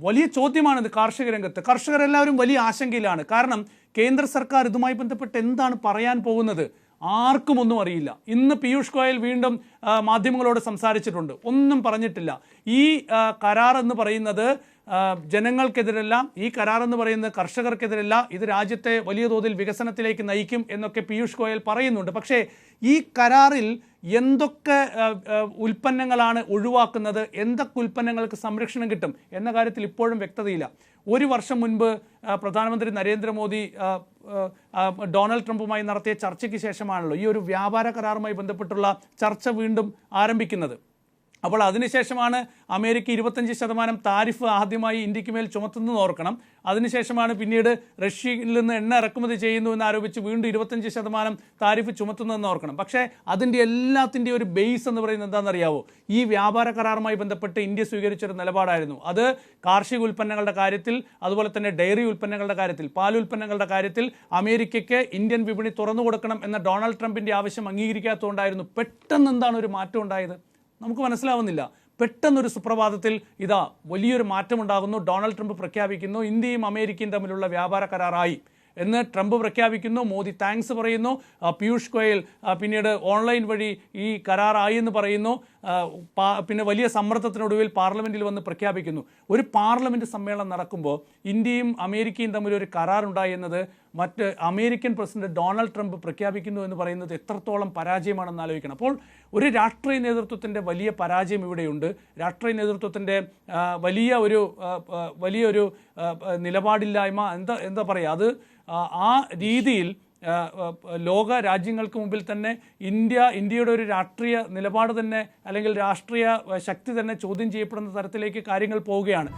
വലിയ ചോദ്യമാണിത്. കാർഷിക രംഗത്ത് കർഷകരെല്ലാവരും വലിയ ആശങ്കയിലാണ്. കാരണം കേന്ദ്ര സർക്കാർ ഇതുമായി ബന്ധപ്പെട്ട് എന്താണ് പറയാൻ പോകുന്നത് ആർക്കും ഒന്നും അറിയില്ല. ഇന്ന് പീയൂഷ് ഗോയൽ വീണ്ടും മാധ്യമങ്ങളോട് സംസാരിച്ചിട്ടുണ്ട്, ഒന്നും പറഞ്ഞിട്ടില്ല. ഈ കരാർ എന്ന് പറയുന്നത് ജനങ്ങൾക്കെതിരല്ല, ഈ കരാർ എന്ന് പറയുന്നത് കർഷകർക്കെതിരല്ല, ഇത് രാജ്യത്തെ വലിയ തോതിൽ വികസനത്തിലേക്ക് നയിക്കും എന്നൊക്കെ പീയൂഷ് ഗോയൽ പറയുന്നുണ്ട്. പക്ഷേ ഈ കരാറിൽ എന്തൊക്കെ ഉൽപ്പന്നങ്ങളാണ് ഒഴിവാക്കുന്നത്, എന്തൊക്കെ ഉൽപ്പന്നങ്ങൾക്ക് സംരക്ഷണം കിട്ടും എന്ന കാര്യത്തിൽ ഇപ്പോഴും വ്യക്തതയില്ല. ഒരു വർഷം മുൻപ് പ്രധാനമന്ത്രി നരേന്ദ്രമോദി ഡൊണാൾഡ് ട്രംപുമായി നടത്തിയ ചർച്ചയ്ക്ക് ശേഷമാണല്ലോ ഈ ഒരു വ്യാപാര കരാറുമായി ബന്ധപ്പെട്ടുള്ള ചർച്ച വീണ്ടും ആരംഭിക്കുന്നത്. അപ്പോൾ അതിനുശേഷമാണ് അമേരിക്ക 25% താരിഫ് ആദ്യമായി ഇന്ത്യക്ക് മേൽ ചുമത്തുന്നത് ഓർക്കണം. അതിനുശേഷമാണ് പിന്നീട് റഷ്യയിൽ നിന്ന് എണ്ണ ഇറക്കുമതി ചെയ്യുന്നു എന്നാരോപിച്ച് വീണ്ടും 25% താരിഫ് ചുമത്തുന്നതെന്ന് ഓർക്കണം. പക്ഷേ അതിൻ്റെ എല്ലാത്തിൻ്റെ ഒരു ബേസ് എന്ന് പറയുന്നത് എന്താണെന്നറിയാവോ? ഈ വ്യാപാര കരാറുമായി ബന്ധപ്പെട്ട് ഇന്ത്യ സ്വീകരിച്ചൊരു നിലപാടായിരുന്നു. അത് കാർഷിക ഉൽപ്പന്നങ്ങളുടെ കാര്യത്തിൽ, അതുപോലെ തന്നെ ഡയറി ഉൽപ്പന്നങ്ങളുടെ കാര്യത്തിൽ, പാലുൽപ്പന്നങ്ങളുടെ കാര്യത്തിൽ അമേരിക്കയ്ക്ക് ഇന്ത്യൻ വിപണി തുറന്നു കൊടുക്കണം എന്ന ഡൊണാൾഡ് ട്രംപിൻ്റെ ആവശ്യം അംഗീകരിക്കാത്തതുകൊണ്ടായിരുന്നു. പെട്ടെന്ന് എന്താണ് ഒരു മാറ്റം ഉണ്ടായത്? നമുക്ക് മനസ്സിലാവുന്നില്ല. പെട്ടെന്നൊരു സുപ്രഭാതത്തിൽ ഇതാ വലിയൊരു മാറ്റമുണ്ടാകുന്നു. ഡൊണാൾഡ് ട്രംപ് പ്രഖ്യാപിക്കുന്നു ഇന്ത്യയും അമേരിക്കയും തമ്മിലുള്ള വ്യാപാര കരാറായി എന്ന് ട്രംപ് പ്രഖ്യാപിക്കുന്നു. മോദി താങ്ക്സ് പറയുന്നു. പീയൂഷ് ഗോയൽ പിന്നീട് ഓൺലൈൻ വഴി ഈ കരാറായി എന്ന് പറയുന്നു. പിന്നെ വലിയ സമ്മർദ്ദത്തിനൊടുവിൽ പാർലമെൻറ്റിൽ വന്ന് പ്രഖ്യാപിക്കുന്നു. ഒരു പാർലമെൻറ്റ് സമ്മേളനം നടക്കുമ്പോൾ ഇന്ത്യയും അമേരിക്കയും തമ്മിലൊരു കരാറുണ്ടായി എന്നത് മറ്റ് അമേരിക്കൻ പ്രസിഡന്റ് ഡൊണാൾഡ് ട്രംപ് പ്രഖ്യാപിക്കുന്നു എന്ന് പറയുന്നത് എത്രത്തോളം പരാജയമാണെന്ന് ആലോചിക്കണം. അപ്പോൾ ഒരു രാഷ്ട്രീയ നേതൃത്വത്തിൻ്റെ വലിയ പരാജയം ഇവിടെയുണ്ട്. രാഷ്ട്രീയ നേതൃത്വത്തിൻ്റെ വലിയൊരു നിലപാടില്ലായ്മ, എന്താ പറയുക, അത് ആ രീതിയിൽ ലോക രാജ്യങ്ങൾക്ക് മുമ്പിൽ തന്നെ ഇന്ത്യയുടെ ഒരു രാഷ്ട്രീയ നിലപാട് തന്നെ അല്ലെങ്കിൽ രാഷ്ട്രീയ ശക്തി തന്നെ ചോദ്യം ചെയ്യപ്പെടുന്ന തരത്തിലേക്ക് കാര്യങ്ങൾ പോവുകയാണ്.